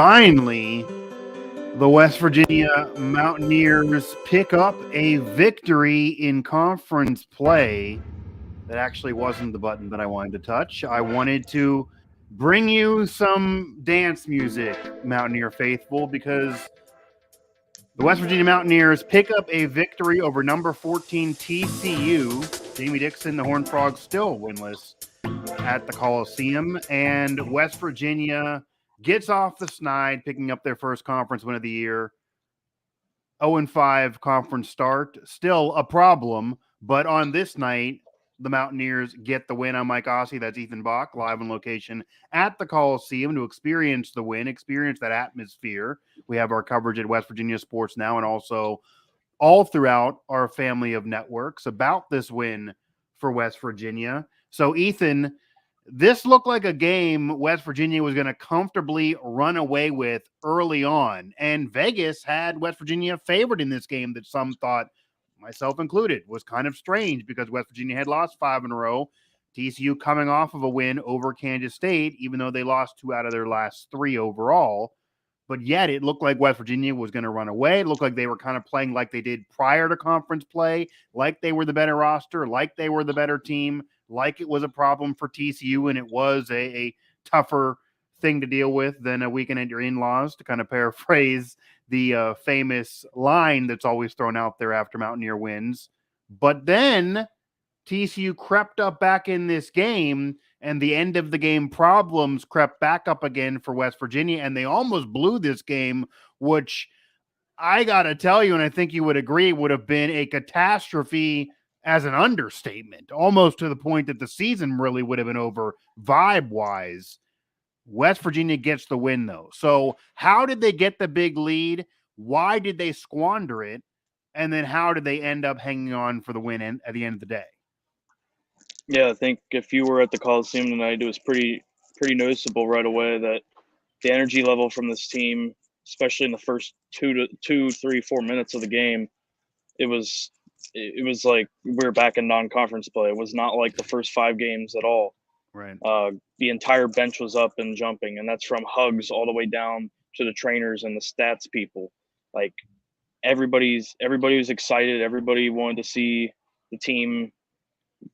finally, the West Virginia Mountaineers pick up a victory in conference play. That actually wasn't the button that I wanted to touch. I wanted to bring you some dance music, Mountaineer faithful, because the West Virginia Mountaineers pick up a victory over number 14 TCU. Jamie Dixon, the Horned Frogs, still winless at the Coliseum, and West Virginia gets off the snide, picking up their first conference win of the year. 0-5 conference start, still a problem, but on this night, the Mountaineers get the win. I'm Mike Asti, that's Ethan Bock, live on location at the Coliseum to experience the win, experience that atmosphere. We have our coverage at West Virginia Sports Now and also all throughout our family of networks about this win for West Virginia. So, Ethan, this looked like a game West Virginia was going to comfortably run away with early on. And Vegas had West Virginia favored in this game that some thought, myself included, was kind of strange because West Virginia had lost 5 in a row. TCU coming off of a win over Kansas State, even though they lost 2 out of their last 3 overall. But yet it looked like West Virginia was going to run away. It looked like they were kind of playing like they did prior to conference play, like they were the better roster, like they were the better team, like it was a problem for TCU, and it was a tougher thing to deal with than a weekend at your in-laws, to kind of paraphrase the famous line that's always thrown out there after Mountaineer wins. But then TCU crept up back in this game, and the end of the game problems crept back up again for West Virginia, and they almost blew this game, which I got to tell you, and I think you would agree, would have been a catastrophe as an understatement, almost to the point that the season really would have been over vibe-wise. West Virginia gets the win, though. So how did they get the big lead? Why did they squander it? And then how did they end up hanging on for the win at the end of the day? Yeah, I think if you were at the Coliseum tonight, it was pretty noticeable right away that the energy level from this team, especially in the first 2, 3, 4 minutes of the game, it was like we were back in non-conference play. It was not like the first 5 games at all. Right. The entire bench was up and jumping, and that's from Hugs all the way down to the trainers and the stats people. Like everybody was excited. Everybody wanted to see the team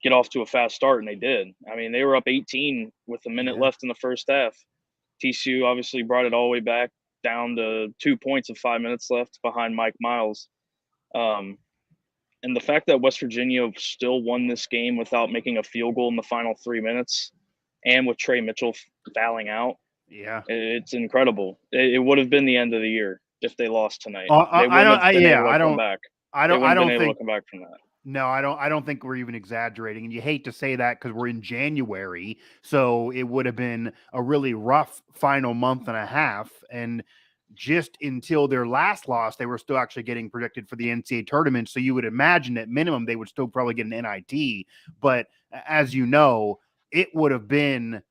get off to a fast start, and they did. I mean, they were up 18 with a minute left in the first half. TCU obviously brought it all the way back down to 2 points with 5 minutes left behind Mike Miles. And the fact that West Virginia still won this game without making a field goal in the final 3 minutes and with Trey Mitchell fouling out, it's incredible. It would have been the end of the year if they lost tonight. They wouldn't have been able to come back. They wouldn't have been able to come back from that. No, I don't think we're even exaggerating. And you hate to say that because we're in January. So it would have been a really rough final month and a half. And just until their last loss, they were still actually getting predicted for the NCAA tournament. So you would imagine at minimum they would still probably get an NIT. But as you know, it would have been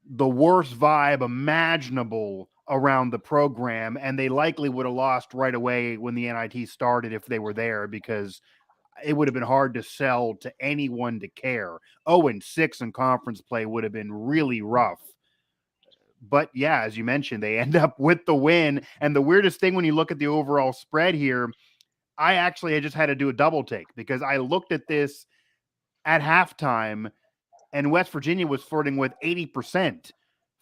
the worst vibe imaginable around the program. And they likely would have lost right away when the NIT started if they were there, because it would have been hard to sell to anyone to care. 0-6 in conference play would have been really rough. But yeah, as you mentioned, they end up with the win. And the weirdest thing when you look at the overall spread here, I just had to do a double take because I looked at this at halftime and West Virginia was flirting with 80%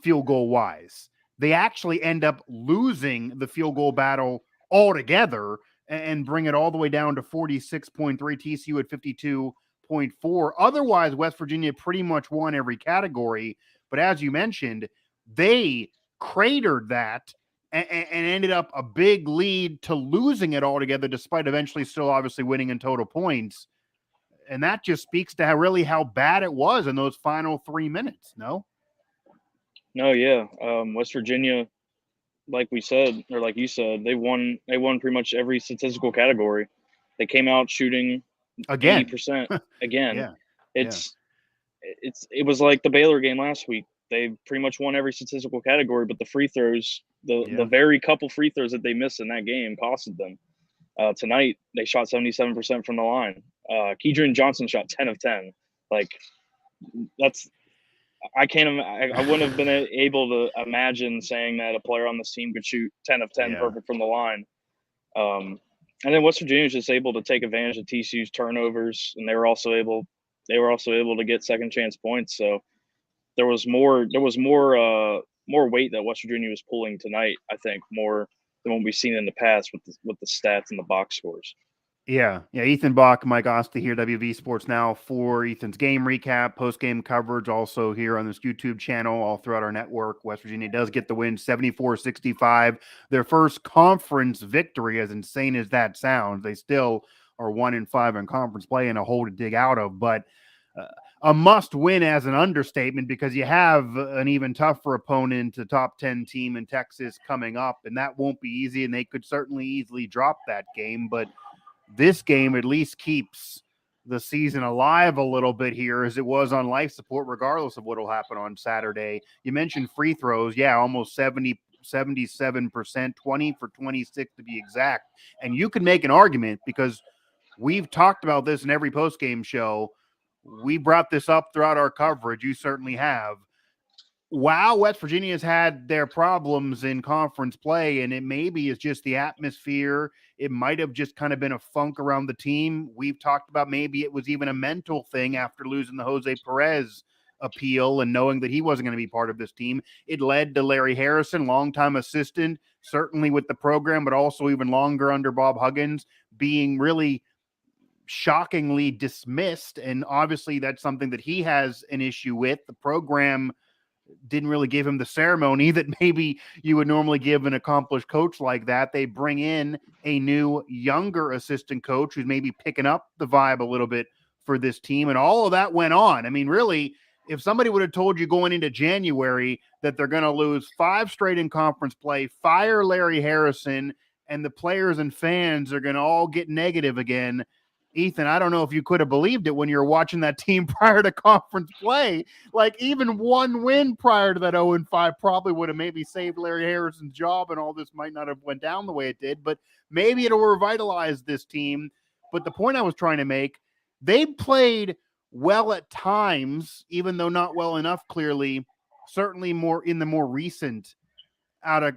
field goal wise. They actually end up losing the field goal battle altogether and bring it all the way down to 46.3, TCU at 52.4. Otherwise, West Virginia pretty much won every category. But as you mentioned, they cratered that and ended up a big lead to losing it altogether, despite eventually still obviously winning in total points. And that just speaks to how bad it was in those final 3 minutes, no? No, yeah. West Virginia, like we said, or like you said, they won pretty much every statistical category. They came out shooting again 80% again. Yeah. It was like the Baylor game last week. They pretty much won every statistical category, but the free throws, the very couple free throws that they missed in that game costed them. Tonight they shot 77% from the line. Kedron Johnson shot 10 of 10. Like that's I wouldn't have been able to imagine saying that a player on this team could shoot 10 of 10 Yeah. perfect from the line. And then West Virginia was just able to take advantage of TCU's turnovers, and they were also able to get second chance points. So there was more weight that West Virginia was pulling tonight. I think more than what we've seen in the past with the stats and the box scores. Yeah. Ethan Bock, Mike Asti here, WV Sports Now, for Ethan's game recap, post-game coverage, also here on this YouTube channel, all throughout our network. West Virginia does get the win, 74-65. Their first conference victory, as insane as that sounds. They still are 1-5 in conference play and a hole to dig out of, but a must-win as an understatement, because you have an even tougher opponent, a top 10 team in Texas coming up, and that won't be easy, and they could certainly easily drop that game, but this game at least keeps the season alive a little bit here, as it was on life support, regardless of what will happen on Saturday. You mentioned free throws. Yeah, almost 77%, 20 for 26 to be exact. And you can make an argument, because we've talked about this in every post-game show. We brought this up throughout our coverage. You certainly have. Wow, West Virginia has had their problems in conference play, and it maybe is just the atmosphere. It might have just kind of been a funk around the team. We've talked about maybe it was even a mental thing after losing the Jose Perez appeal and knowing that he wasn't going to be part of this team. It led to Larry Harrison, longtime assistant, certainly with the program, but also even longer under Bob Huggins, being really shockingly dismissed. And obviously that's something that he has an issue with. The program didn't really give him the ceremony that maybe you would normally give an accomplished coach like that. They bring in a new, younger assistant coach who's maybe picking up the vibe a little bit for this team. And all of that went on. I mean, really, if somebody would have told you going into January that they're going to lose 5 straight in conference play, fire Larry Harrison, and the players and fans are going to all get negative again, Ethan, I don't know if you could have believed it when you were watching that team prior to conference play. Like, even one win prior to that 0-5 probably would have maybe saved Larry Harrison's job, and all this might not have went down the way it did, but maybe it'll revitalize this team. But the point I was trying to make, they played well at times, even though not well enough, clearly, certainly more in the more recent out of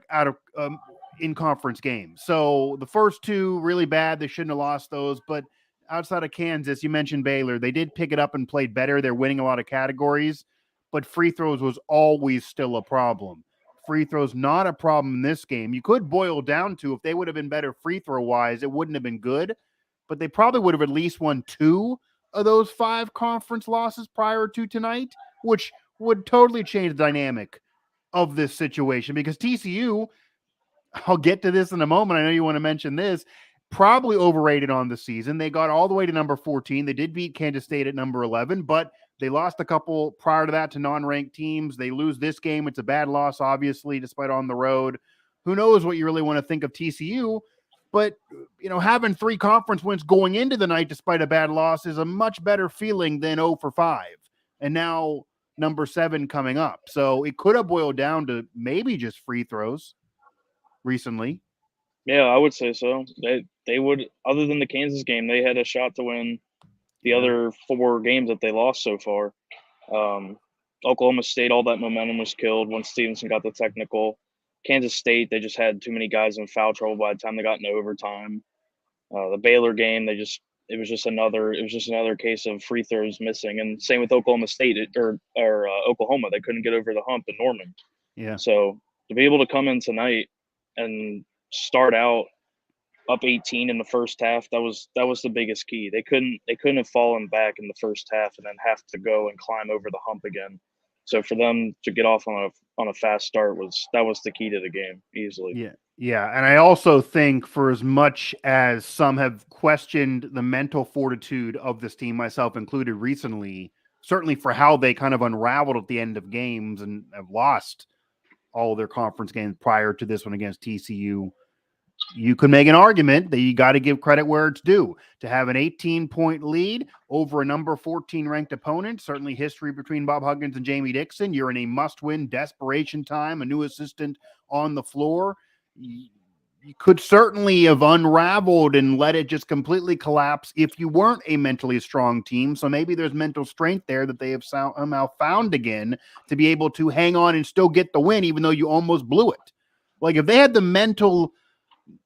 in conference games. So the first 2 really bad. They shouldn't have lost those, but outside of Kansas, you mentioned Baylor. They did pick it up and played better. They're winning a lot of categories, but free throws was always still a problem. Free throws not a problem in this game. You could boil down to, if they would have been better free throw wise, it wouldn't have been good, but they probably would have at least won 2 of those 5 conference losses prior to tonight, which would totally change the dynamic of this situation, because TCU, I'll get to this in a moment. I know you want to mention this. Probably overrated on the season. They got all the way to number 14. They did beat Kansas State at number 11, but they lost a couple prior to that to non-ranked teams. They lose this game. It's a bad loss, obviously, despite on the road. Who knows what you really want to think of TCU? But, having 3 conference wins going into the night despite a bad loss is a much better feeling than 0 for 5. And now number 7 coming up. So it could have boiled down to maybe just free throws recently. Yeah, I would say so. They would, other than the Kansas game, they had a shot to win the other 4 games that they lost so far. Oklahoma State, all that momentum was killed once Stevenson got the technical. Kansas State, they just had too many guys in foul trouble by the time they got into overtime. The Baylor game, it was just another case of free throws missing. And same with Oklahoma State or Oklahoma, they couldn't get over the hump in Norman. Yeah. So to be able to come in tonight and start out up 18 in the first half, that was the biggest key. They couldn't have fallen back in the first half and then have to go and climb over the hump again. So for them to get off on a fast start was the key to the game easily. Yeah, and I also think, for as much as some have questioned the mental fortitude of this team, myself included recently, certainly for how they kind of unraveled at the end of games and have lost all of their conference games prior to this one against TCU, you could make an argument that you got to give credit where it's due. To have an 18-point lead over a number 14 ranked opponent, certainly history between Bob Huggins and Jamie Dixon. You're in a must-win desperation time, a new assistant on the floor. could certainly have unraveled and let it just completely collapse if you weren't a mentally strong team. So maybe there's mental strength there that they have somehow found again to be able to hang on and still get the win, even though you almost blew it. Like if they had the mental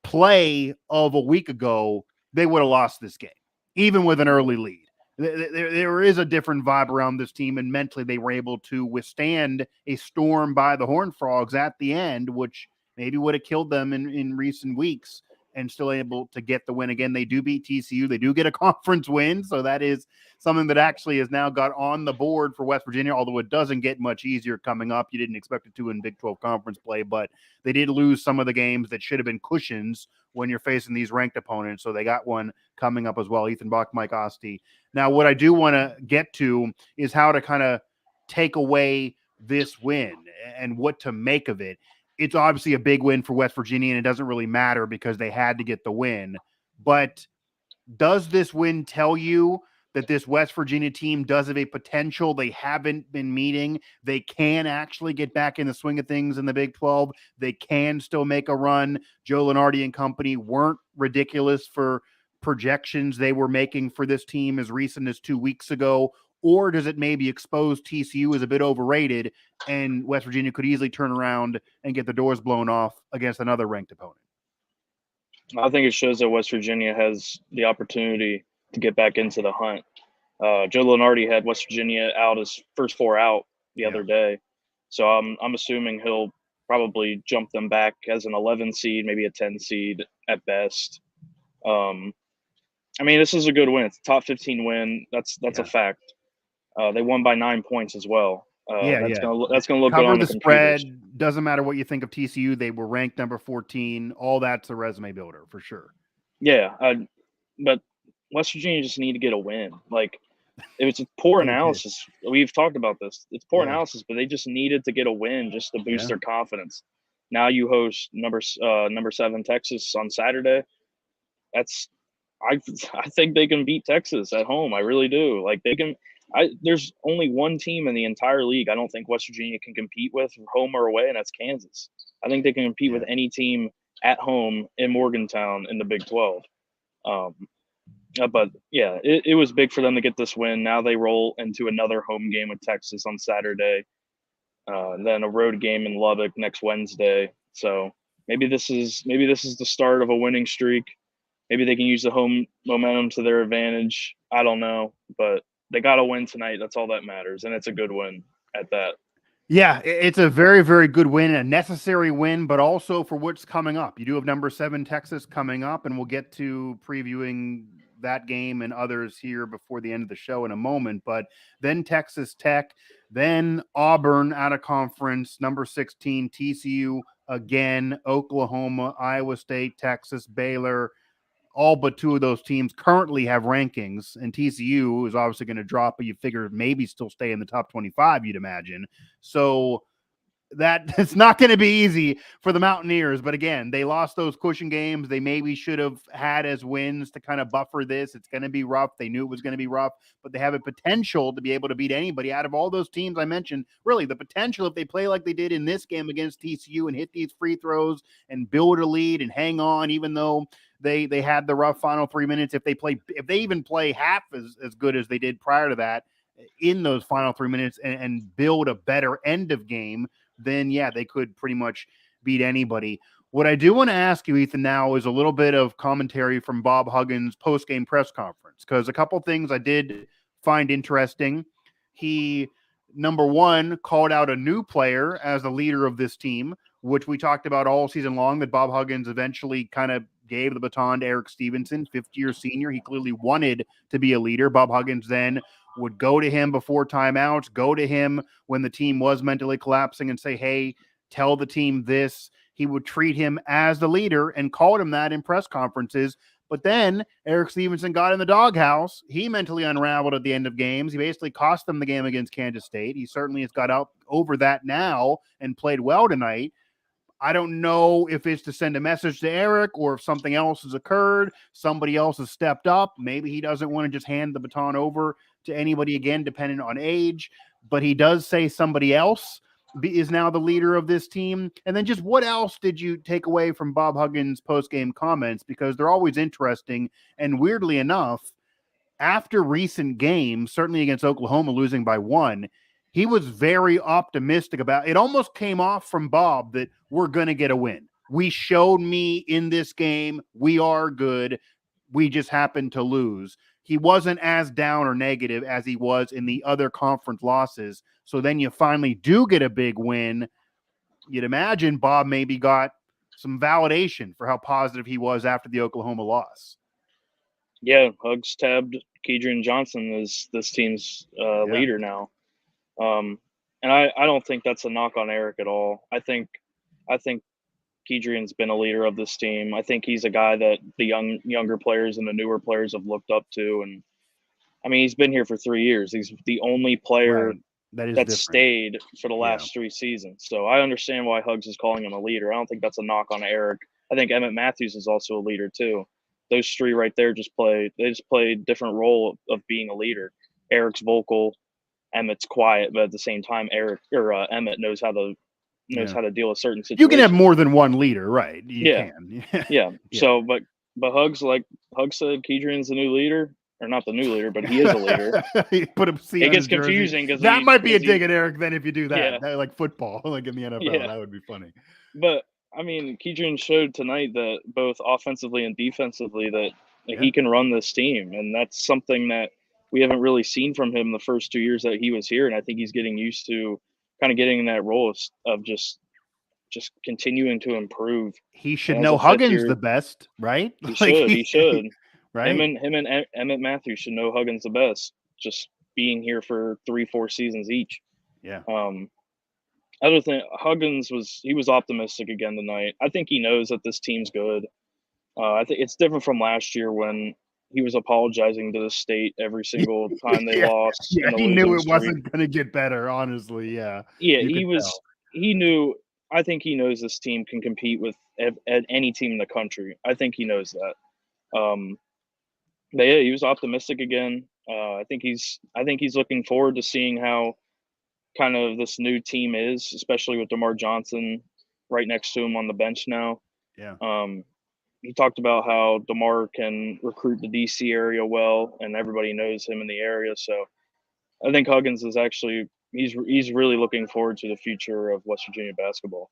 play of a week ago, they would have lost this game, even with an early lead. There is a different vibe around this team, and mentally they were able to withstand a storm by the Horned Frogs at the end, which maybe would have killed them in recent weeks, and still able to get the win again. They do beat TCU. They do get a conference win, so that is something that actually has now got on the board for West Virginia, although it doesn't get much easier coming up. You didn't expect it to in Big 12 conference play, but they did lose some of the games that should have been cushions when you're facing these ranked opponents, so they got one coming up as well. Ethan Bock, Mike Asti. Now, what I do want to get to is how to kind of take away this win and what to make of it. It's obviously a big win for West Virginia, and it doesn't really matter because they had to get the win. But does this win tell you that this West Virginia team does have a potential they haven't been meeting? They can actually get back in the swing of things in the Big 12. They can still make a run. Joe Lunardi and company weren't ridiculous for projections they were making for this team as recent as 2 weeks ago. Or does it maybe expose TCU as a bit overrated and West Virginia could easily turn around and get the doors blown off against another ranked opponent? I think it shows that West Virginia has the opportunity to get back into the hunt. Joe Lunardi had West Virginia out as first four out the other day. So I'm assuming he'll probably jump them back as an 11 seed, maybe a 10 seed at best. I mean, this is a good win. It's a top 15 win. That's a fact. They won by 9 points as well. That's gonna look Cover good on the the computers. spread. Doesn't matter what you think of TCU. They were ranked number 14. All that's a resume builder for sure. Yeah, but West Virginia just need to get a win. Like, it's a poor analysis. We've talked about this. It's poor analysis, but they just needed to get a win just to boost their confidence. Now you host number 7 Texas on Saturday. I think they can beat Texas at home. I really do. Like, they can. There's only one team in the entire league I don't think West Virginia can compete with, home or away, and that's Kansas. I think they can compete with any team at home in Morgantown in the Big 12. But yeah, it was big for them to get this win. Now they roll into another home game with Texas on Saturday, then a road game in Lubbock next Wednesday. So maybe this is the start of a winning streak. Maybe they can use the home momentum to their advantage. I don't know, but they got to win tonight. That's all that matters, and it's a good win at that. Yeah, it's a very, very good win, a necessary win, but also for what's coming up. You do have number 7 Texas coming up, and we'll get to previewing that game and others here before the end of the show in a moment. But then Texas Tech, then Auburn out of conference, number 16, TCU again, Oklahoma, Iowa State, Texas, Baylor. All but 2 of those teams currently have rankings, and TCU is obviously going to drop, but you figure maybe still stay in the top 25, you'd imagine. So it's not going to be easy for the Mountaineers. But again, they lost those cushion games they maybe should have had as wins to kind of buffer this. It's going to be rough. They knew it was going to be rough, but they have a potential to be able to beat anybody out of all those teams I mentioned. Really, the potential, if they play like they did in this game against TCU and hit these free throws and build a lead and hang on, even though they had the rough final 3 minutes, if they even play half as good as they did prior to that in those final 3 minutes and build a better end of game, then yeah, they could pretty much beat anybody. What I do want to ask you, Ethan, now is a little bit of commentary from Bob Huggins' post-game press conference, because a couple things I did find interesting. He, number one, called out a new player as the leader of this team, which we talked about all season long, that Bob Huggins eventually kind of gave the baton to Eric Stevenson, fifth-year senior. He clearly wanted to be a leader. Bob Huggins then would go to him before timeouts, go to him when the team was mentally collapsing and say, hey, tell the team this. He would treat him as the leader and called him that in press conferences. But then Eric Stevenson got in the doghouse. He mentally unraveled at the end of games. He basically cost them the game against Kansas State. He certainly has got out over that now and played well tonight. I don't know if it's to send a message to Eric or if something else has occurred. Somebody else has stepped up. Maybe he doesn't want to just hand the baton over to anybody again, depending on age. But he does say somebody else. is now the leader of this team? And then just what else did you take away from Bob Huggins' post-game comments? Because they're always interesting. And weirdly enough, after recent games, certainly against Oklahoma losing by 1, he was very optimistic about it. Almost came off from Bob that we're going to get a win. We showed me in this game we are good. We just happened to lose. He wasn't as down or negative as he was in the other conference losses. So then you finally do get a big win. You'd imagine Bob maybe got some validation for how positive he was after the Oklahoma loss. Yeah, Hugs tabbed Kedrian Johnson as this team's leader now. And I don't think that's a knock on Eric at all. I think Kedrian's been a leader of this team. I think he's a guy that the younger players and the newer players have looked up to. And I mean, he's been here for 3 years. He's the only player that stayed for the last 3 seasons. So I understand why Hugs is calling him a leader. I don't think that's a knock on Eric. I think Emmett Matthews is also a leader too. Those 3 right there just play a different role of being a leader. Eric's vocal, Emmett's quiet, but at the same time, Emmett knows how to deal with certain situations. You can have more than one leader, right? You can. Yeah. So, but Hugs said Kedrian's the new leader, or not the new leader, but he is a leader. It gets confusing because that might be a dig at Eric. Then if you do that, like football, like in the NFL, that would be funny. But I mean, Kedrian showed tonight that both offensively and defensively that he can run this team, and that's something that we haven't really seen from him the first 2 years that he was here. And I think he's getting used to kind of getting in that role of just continuing to improve. He should know Huggins the best, right? He should. Right. Him and Emmett Matthews should know Huggins the best, just being here for 3-4 seasons each. Yeah. Other thing, Huggins was optimistic again tonight. I think he knows that this team's good. I think it's different from last year when he was apologizing to the state every single time they lost. Yeah, he knew it wasn't going to get better, honestly. Yeah. Yeah, he knew. I think he knows this team can compete with any team in the country. I think he knows that. But yeah, he was optimistic again. I think he's looking forward to seeing how kind of this new team is, especially with DerMarr Johnson right next to him on the bench now. Yeah. He talked about how DerMarr can recruit the DC area well, and everybody knows him in the area. So I think Huggins is actually he's really looking forward to the future of West Virginia basketball.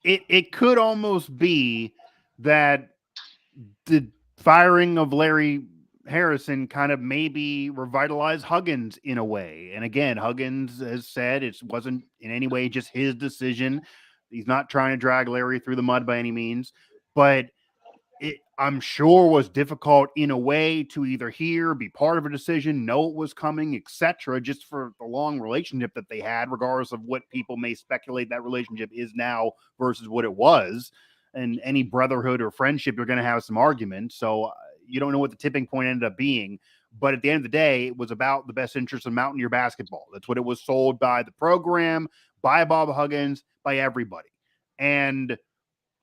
It could almost be that the firing of Larry Harrison kind of maybe revitalized Huggins in a way. And again, Huggins has said it wasn't in any way just his decision. He's not trying to drag Larry through the mud by any means, but it, I'm sure, was difficult in a way to either hear, be part of a decision, know it was coming, etc., just for the long relationship that they had, regardless of what people may speculate that relationship is now versus what it was. And any brotherhood or friendship, you're going to have some arguments. So you don't know what the tipping point ended up being. But at the end of the day, it was about the best interest of Mountaineer basketball. That's what it was sold by the program, by Bob Huggins, by everybody. And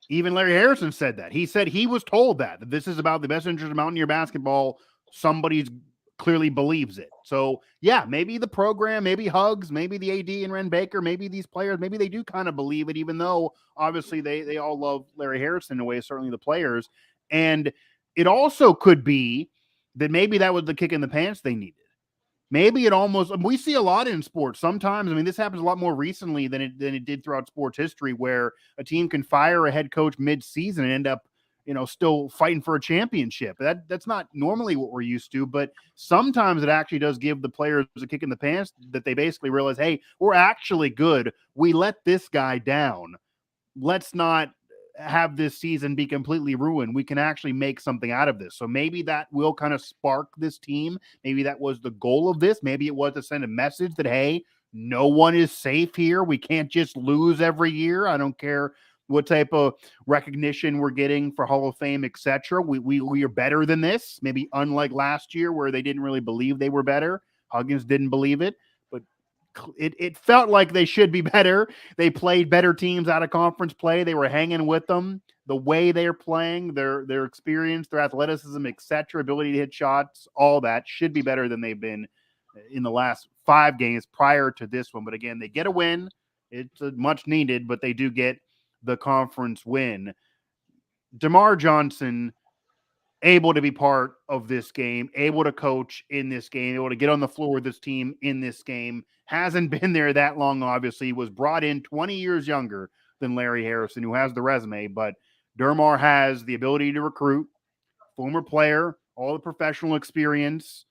even Larry Harrison said that. He said he was told that this is about the best interest of Mountaineer basketball. Somebody clearly believes it. So, yeah, maybe the program, maybe Hugs, maybe the AD and Ren Baker, maybe these players, maybe they do kind of believe it, even though obviously they all love Larry Harrison in a way, certainly the players. And it also could be that maybe that was the kick in the pants they needed. Maybe it almost, we see a lot in sports sometimes. I mean, this happens a lot more recently than it did throughout sports history, where a team can fire a head coach mid-season and end up, still fighting for a championship. That's not normally what we're used to, but sometimes it actually does give the players a kick in the pants that they basically realize, hey, we're actually good. We let this guy down. Let's not have this season be completely ruined. We can actually make something out of this. So maybe that will kind of spark this team. Maybe that was the goal of this. Maybe it was to send a message that, hey, no one is safe here. We can't just lose every year. I don't care what type of recognition we're getting for Hall of Fame, etc. We are better than this. Maybe unlike last year where they didn't really believe they were better. Huggins didn't believe it. It felt like they should be better. They played better teams out of conference play. They were hanging with them. The way they're playing, their experience, their athleticism, etc., ability to hit shots, all that should be better than they've been in the last 5 games prior to this one. But again, they get a win. It's a much needed, but they do get the conference win. DerMarr Johnson able to be part of this game, able to coach in this game, able to get on the floor with this team in this game. Hasn't been there that long, obviously. Was brought in 20 years younger than Larry Harrison, who has the resume, but DerMarr has the ability to recruit, former player, all the professional experience,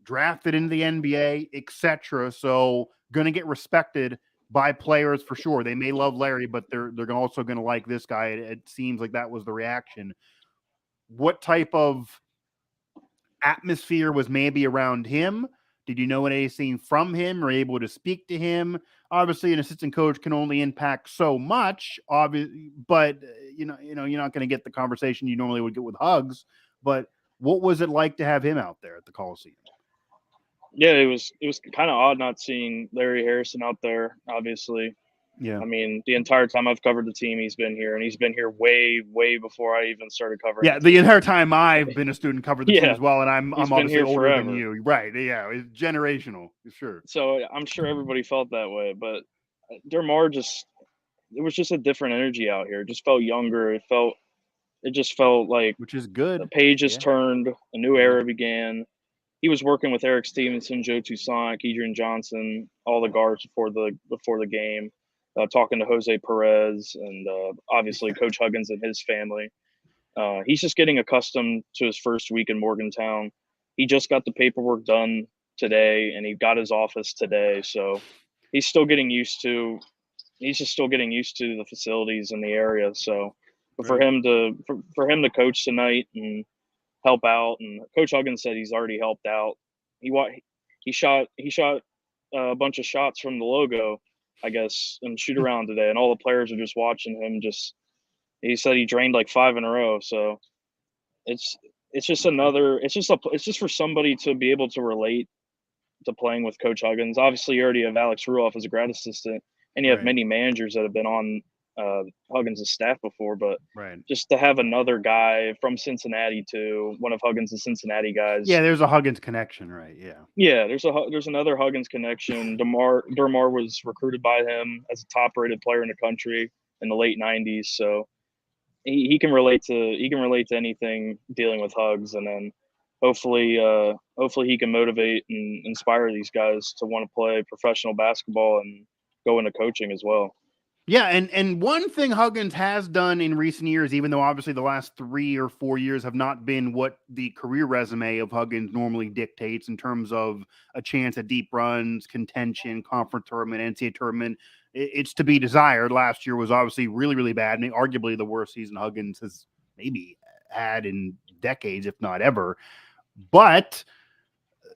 drafted into the NBA, etc. So going to get respected by players for sure. They may love Larry, but they're also going to like this guy. It seems like that was the reaction. What type of atmosphere was maybe around him? Did you know anything from him or able to speak to him? Obviously, an assistant coach can only impact so much, obviously, but you're not going to get the conversation you normally would get with Hugs. But what was it like to have him out there at the Coliseum? Yeah, it was kind of odd not seeing Larry Harrison out there, obviously. Yeah. I mean, the entire time I've covered the team, he's been here, and he's been here way, way before I even started covering. Yeah, the entire time I've been a student, covered the team as well, and I'm obviously older forever than you. Right, yeah, it's generational, sure. So I'm sure everybody felt that way, but DerMarr it was just a different energy out here. It just felt younger. It just felt like, which is good. The pages turned, a new era began. He was working with Eric Stevenson, Joe Toussaint, Adrian Johnson, all the guards before the game, talking to Jose Perez and obviously Coach Huggins and his family. He's just getting accustomed to his first week in Morgantown. He just got the paperwork done today, and he got his office today. So he's still getting used to. He's just still getting used to the facilities in the area. So, but for him to coach tonight and help out, and Coach Huggins said he's already helped out. He shot a bunch of shots from the logo, I guess, and shoot around today, and all the players are just watching him. He said he drained like 5 in a row. So it's just for somebody to be able to relate to playing with Coach Huggins. Obviously, you already have Alex Ruoff as a grad assistant, and you have many managers that have been on Huggins' staff before, but just to have another guy from Cincinnati to one of Huggins' Cincinnati guys. Yeah, there's a Huggins connection, right? Yeah. Yeah, there's another Huggins connection. DerMarr was recruited by him as a top-rated player in the country in the late '90s, so he can relate to anything dealing with Hugs, and then hopefully he can motivate and inspire these guys to want to play professional basketball and go into coaching as well. Yeah, and one thing Huggins has done in recent years, even though obviously the last 3 or 4 years have not been what the career resume of Huggins normally dictates in terms of a chance at deep runs, contention, conference tournament, NCAA tournament, it's to be desired. Last year was obviously really, really bad. I mean, arguably the worst season Huggins has maybe had in decades, if not ever. But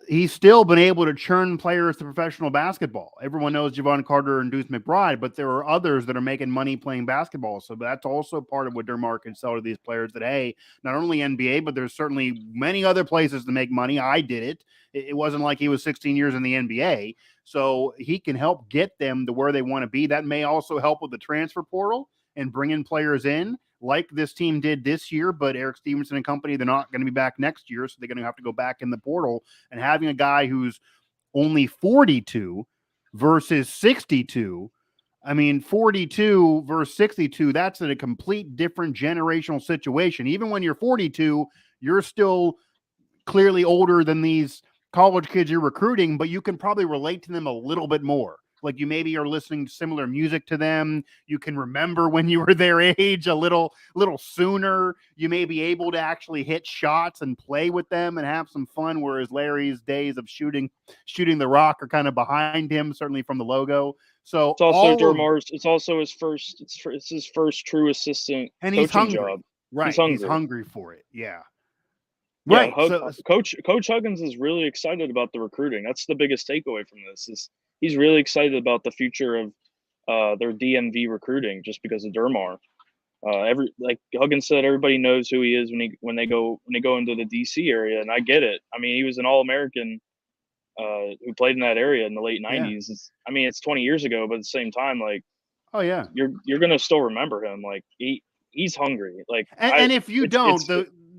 he's still been able to churn players to professional basketball. Everyone knows Javon Carter and Deuce McBride, but there are others that are making money playing basketball. So that's also part of what DerMarr can sell to these players that, hey, not only NBA, but there's certainly many other places to make money. I did it. It wasn't like he was 16 years in the NBA. So he can help get them to where they want to be. That may also help with the transfer portal and bringing players in, like this team did this year, but Eric Stevenson and company, they're not going to be back next year, so they're going to have to go back in the portal. And having a guy who's only 42 versus 62, I mean, 42 versus 62, that's a complete different generational situation. Even when you're 42, you're still clearly older than these college kids you're recruiting, but you can probably relate to them a little bit more. Like you maybe are listening to similar music to them. You can remember when you were their age a little sooner. You may be able to actually hit shots and play with them and have some fun. Whereas Larry's days of shooting the rock are kind of behind him, certainly from the logo. So it's also DerMarr's. It's also his first. It's his first true assistant and coaching he's hungry. job. Right, he's hungry for it. Yeah. Right. Yeah, Coach Huggins is really excited about the recruiting. That's the biggest takeaway from this. Is he's really excited about the future of their DMV recruiting just because of DerMarr. Like Huggins said, everybody knows who he is when they go into the DC area, and I get it. I mean, he was an All-American who played in that area in the late '90s. Yeah. I mean, it's 20 years ago, but at the same time, like, oh yeah, you're gonna still remember him. Like he's hungry. Like, and if you don't,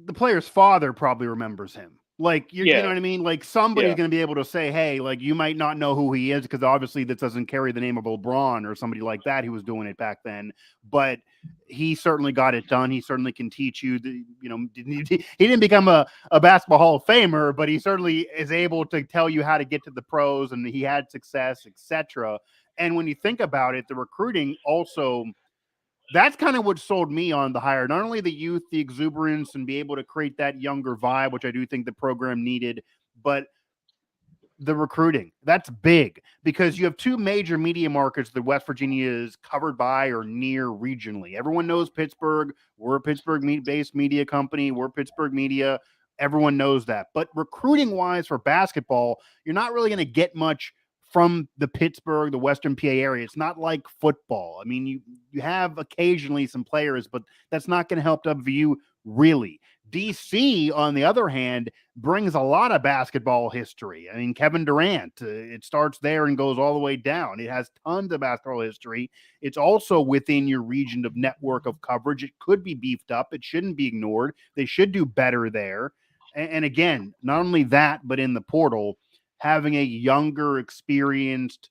the player's father probably remembers him. Like, you know what I mean? Like, somebody's going to be able to say, hey, like, you might not know who he is because obviously this doesn't carry the name of LeBron or somebody like that who was doing it back then. But he certainly got it done. He certainly can teach you. He didn't become a basketball Hall of Famer, but he certainly is able to tell you how to get to the pros, and he had success, etc. And when you think about it, the recruiting also – that's kind of what sold me on the hire. Not only the youth, the exuberance, and be able to create that younger vibe, which I do think the program needed, but the recruiting. That's big because you have two major media markets that West Virginia is covered by or near regionally. Everyone knows Pittsburgh. We're a Pittsburgh-based media company. We're Pittsburgh media. Everyone knows that. But recruiting-wise for basketball, you're not really going to get much from the Pittsburgh, the Western PA area. It's not like football. I mean, you have occasionally some players, but that's not going to help WVU really. DC, on the other hand, brings a lot of basketball history. I mean, Kevin Durant, it starts there and goes all the way down. It has tons of basketball history. It's also within your region of network of coverage. It could be beefed up. It shouldn't be ignored. They should do better there. And again, not only that, but in the portal, having a younger, experienced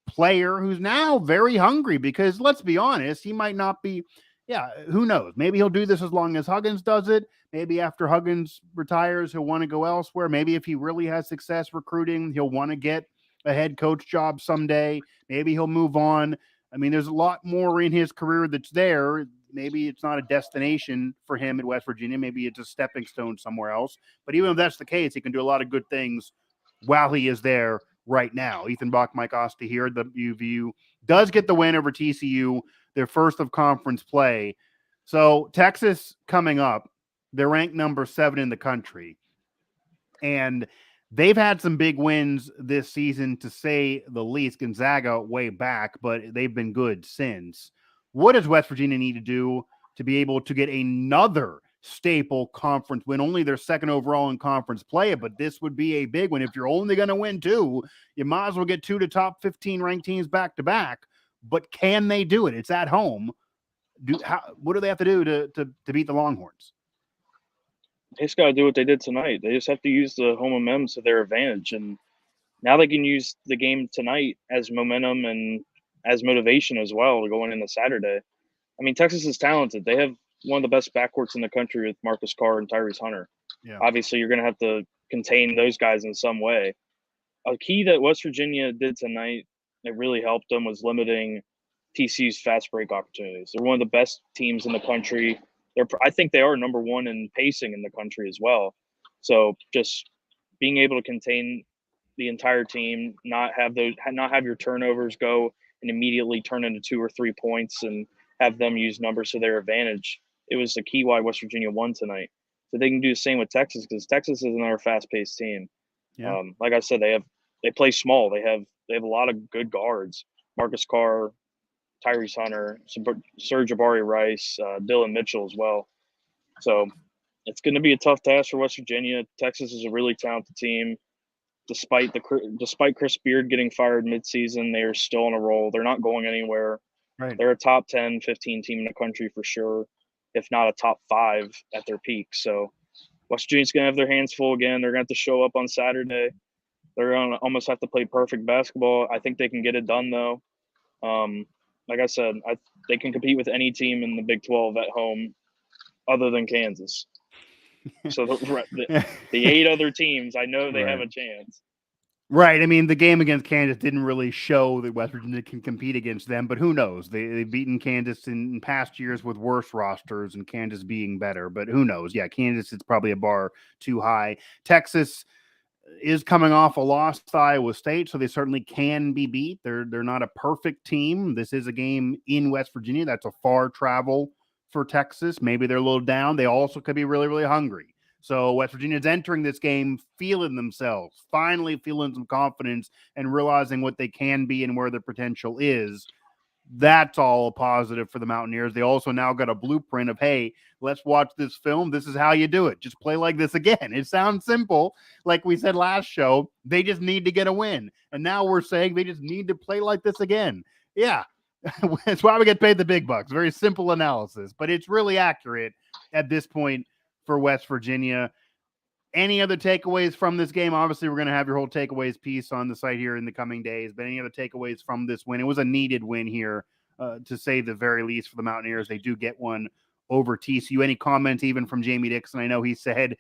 player who's now very hungry because, let's be honest, he might not be, who knows? Maybe he'll do this as long as Huggins does it. Maybe after Huggins retires, he'll want to go elsewhere. Maybe if he really has success recruiting, he'll want to get a head coach job someday. Maybe he'll move on. I mean, there's a lot more in his career that's there. Maybe it's not a destination for him at West Virginia. Maybe it's a stepping stone somewhere else. But even if that's the case, he can do a lot of good things while he is there right now. Ethan Bock, Mike Asti here. The WVU does get the win over TCU, their first of conference play. So Texas coming up, they're ranked number 7 in the country. And they've had some big wins this season, to say the least. Gonzaga way back, but they've been good since. What does West Virginia need to do to be able to get another staple conference win? Only their second overall in conference play, but this would be a big one. If you're only going to win 2, you might as well get 2 to top 15 ranked teams back to back. But can they do it? It's at home. What do they have to do to beat the Longhorns? They just got to do what they did tonight. They just have to use the home momentum to their advantage, and now they can use the game tonight as momentum and as motivation as well going into Saturday. I mean, Texas is talented. They have one of the best backcourts in the country with Marcus Carr and Tyrese Hunter. Yeah. Obviously, you're going to have to contain those guys in some way. A key that West Virginia did tonight that really helped them was limiting TCU's fast break opportunities. They're one of the best teams in the country. I think they are number 1 in pacing in the country as well. So just being able to contain the entire team, not have your turnovers go and immediately turn into 2 or 3 points, and have them use numbers to their advantage. It was the key why West Virginia won tonight. So they can do the same with Texas, because Texas is another fast-paced team. Yeah. Like I said, they play small. They have a lot of good guards. Marcus Carr, Tyrese Hunter, Serge Jabari Rice, Dylan Mitchell as well. So it's going to be a tough task for West Virginia. Texas is a really talented team. Despite Chris Beard getting fired midseason, they are still on a roll. They're not going anywhere. Right. They're a top 10, 15 team in the country for sure, if not a top 5 at their peak. So West Virginia's going to have their hands full again. They're going to have to show up on Saturday. They're going to almost have to play perfect basketball. I think they can get it done, though. Like I said, they can compete with any team in the Big 12 at home other than Kansas. So the 8 other teams, I know they have a chance. Right. I mean, the game against Kansas didn't really show that West Virginia can compete against them, but who knows? They've beaten Kansas in past years with worse rosters and Kansas being better, but who knows? Yeah, Kansas is probably a bar too high. Texas is coming off a loss to Iowa State, so they certainly can be beat. They're not a perfect team. This is a game in West Virginia. That's a far travel for Texas. Maybe they're a little down. They also could be really, really hungry. So West Virginia's entering this game feeling themselves, finally feeling some confidence and realizing what they can be and where their potential is. That's all a positive for the Mountaineers. They also now got a blueprint of, hey, let's watch this film. This is how you do it. Just play like this again. It sounds simple. Like we said last show, they just need to get a win. And now we're saying they just need to play like this again. Yeah, that's why we get paid the big bucks. Very simple analysis, but it's really accurate at this point for West Virginia. Any other takeaways from this game? Obviously, we're going to have your whole takeaways piece on the site here in the coming days, but any other takeaways from this win? It was a needed win here, to say the very least, for the Mountaineers. They do get one over TCU. Any comments even from Jamie Dixon? I know he said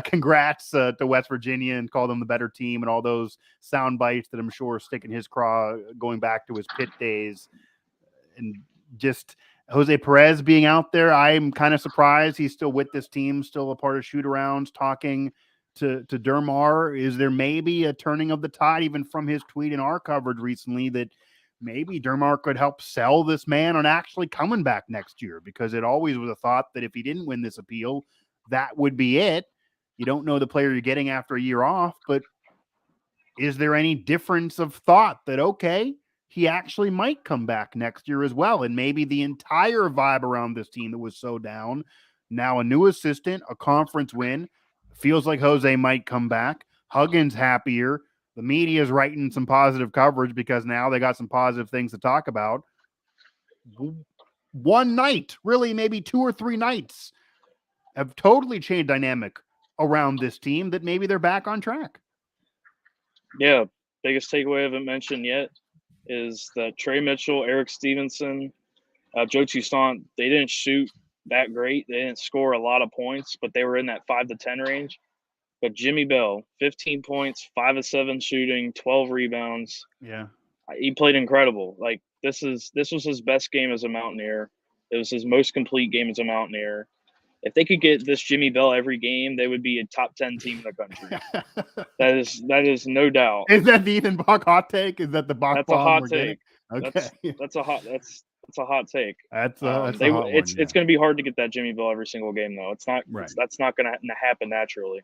congrats to West Virginia and called them the better team, and all those sound bites that I'm sure stick in his craw going back to his Pitt days. And just Jose Perez being out there, I'm kind of surprised he's still with this team, still a part of shoot-arounds, talking to DerMarr. Is there maybe a turning of the tide, even from his tweet in our coverage recently, that maybe DerMarr could help sell this man on actually coming back next year? Because it always was a thought that if he didn't win this appeal, that would be it. You don't know the player you're getting after a year off, but is there any difference of thought that, okay, he actually might come back next year as well? And maybe the entire vibe around this team that was so down, now a new assistant, a conference win, feels like Jose might come back. Huggins happier. The media is writing some positive coverage because now they got some positive things to talk about. One night, really maybe 2 or 3 nights, have totally changed dynamic around this team that maybe they're back on track. Yeah, biggest takeaway I haven't mentioned yet is that Trey Mitchell, Eric Stevenson, Joe Toussaint, they didn't shoot that great. They didn't score a lot of points, but they were in that 5 to 10 range. But Jimmy Bell, 15 points, 5 of 7 shooting, 12 rebounds. Yeah. He played incredible. Like this was his best game as a Mountaineer. It was his most complete game as a Mountaineer. If they could get this Jimmy Bell every game, they would be a top 10 team in the country. that is no doubt. Is that the Ethan Bock hot take? Is that the Bock? That's a hot take. Okay. That's a hot take. That's a hot one, it's going to be hard to get that Jimmy Bell every single game though. It's not. Right. That's not going to happen naturally.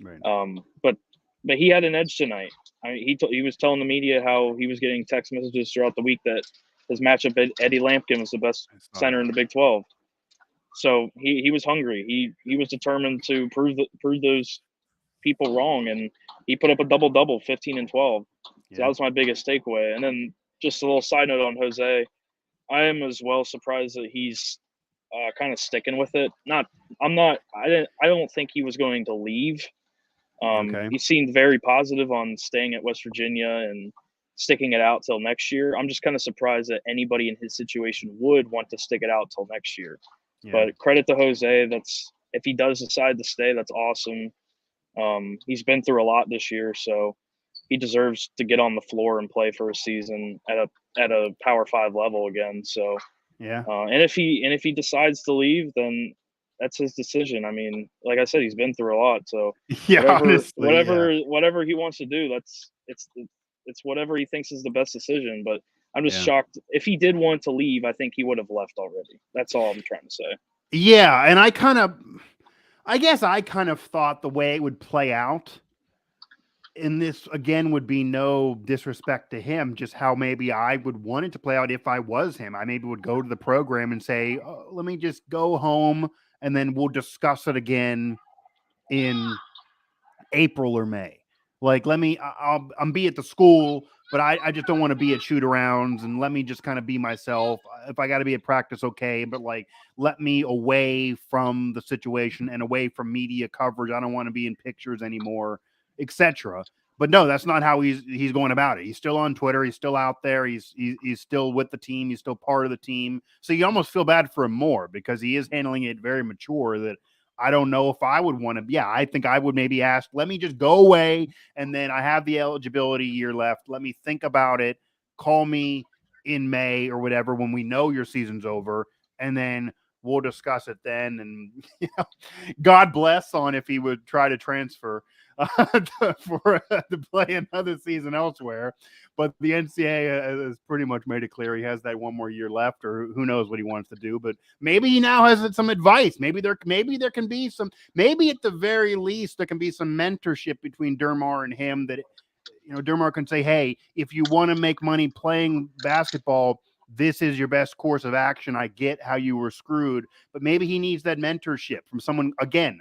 Right. But he had an edge tonight. I mean, he was telling the media how he was getting text messages throughout the week that his matchup Eddie Lampkin was the best center in the Big 12. So he was hungry. He was determined to prove those people wrong, and he put up a double-double, 15 and 12. So that was my biggest takeaway. And then just a little side note on Jose, I am as well surprised that he's kind of sticking with it. I don't think he was going to leave. He seemed very positive on staying at West Virginia and sticking it out till next year. I'm just kind of surprised that anybody in his situation would want to stick it out till next year. Yeah. But credit to Jose. If he does decide to stay, that's awesome. He's been through a lot this year, so he deserves to get on the floor and play for a season at a Power 5 level again. So yeah. And if he decides to leave, then that's his decision. I mean, like I said, he's been through a lot. So whatever he wants to do, it's whatever he thinks is the best decision. But I'm just shocked. If he did want to leave, I think he would have left already. That's all I'm trying to say. Yeah, and I guess I kind of thought the way it would play out, and this again would be no disrespect to him, just how maybe I would want it to play out if I was him. I maybe would go to the program and say, let me just go home and then we'll discuss it again in April or May. Like, I'll be at the school, but I just don't want to be at shoot-arounds, and let me just kind of be myself. If I got to be at practice, okay, but like, let me away from the situation and away from media coverage. I don't want to be in pictures anymore, etc. But no, that's not how he's going about it. He's still on Twitter. He's still out there. He's still with the team. He's still part of the team. So you almost feel bad for him more because he is handling it very mature. That I don't know if I would want to. Yeah, I think I would maybe ask, let me just go away, and then I have the eligibility year left. Let me think about it. Call me in May or whatever when we know your season's over, and then we'll discuss it then. And God bless on if he would try to transfer to play another season elsewhere. But the NCAA has pretty much made it clear he has that one more year left, or who knows what he wants to do. But maybe he now has some advice. Maybe there can be some. Maybe at the very least there can be some mentorship between DerMarr and him. That DerMarr can say, "Hey, if you want to make money playing basketball, this is your best course of action. I get how you were screwed, but maybe he needs that mentorship from someone again."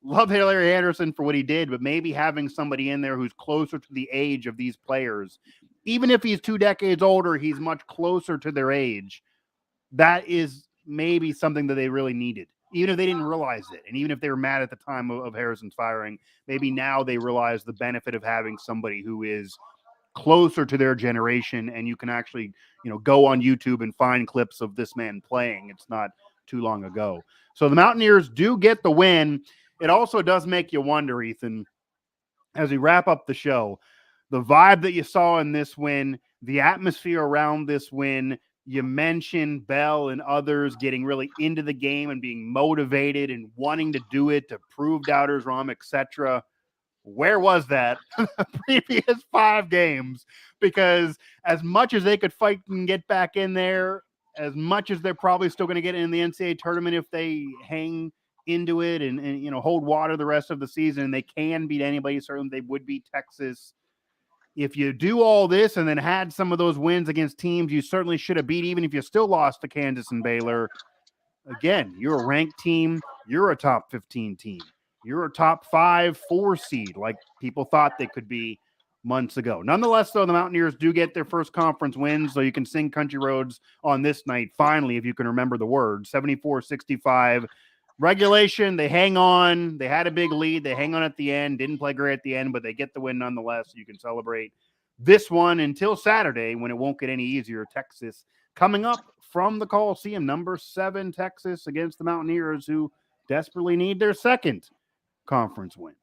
Love Larry Anderson for what he did, but maybe having somebody in there who's closer to the age of these players, even if he's 2 decades older, he's much closer to their age. That is maybe something that they really needed even if they didn't realize it. And even if they were mad at the time of Harrison's firing, maybe now they realize the benefit of having somebody who is closer to their generation, and you can actually, go on YouTube and find clips of this man playing. It's not too long ago. So the Mountaineers do get the win. It also does make you wonder, Ethan, as we wrap up the show, the vibe that you saw in this win, the atmosphere around this win. You mentioned Bell and others getting really into the game and being motivated and wanting to do it to prove doubters wrong, etc. Where was that the previous 5 games? Because as much as they could fight and get back in there, as much as they're probably still going to get in the NCAA tournament if they hang into it and hold water the rest of the season, they can beat anybody. Certainly they would beat Texas. If you do all this and then had some of those wins against teams you certainly should have beat, even if you still lost to Kansas and Baylor, again, you're a ranked team. You're a top 15 team. You're a top 4 seed like people thought they could be months ago. Nonetheless, though, the Mountaineers do get their first conference win, so you can sing Country Roads on this night, finally, if you can remember the words. 74-65. Regulation, they hang on. They had a big lead. They hang on at the end. Didn't play great at the end, but they get the win nonetheless. So you can celebrate this one until Saturday when it won't get any easier. Texas coming up from the Coliseum, number 7 Texas against the Mountaineers, who desperately need their second conference win.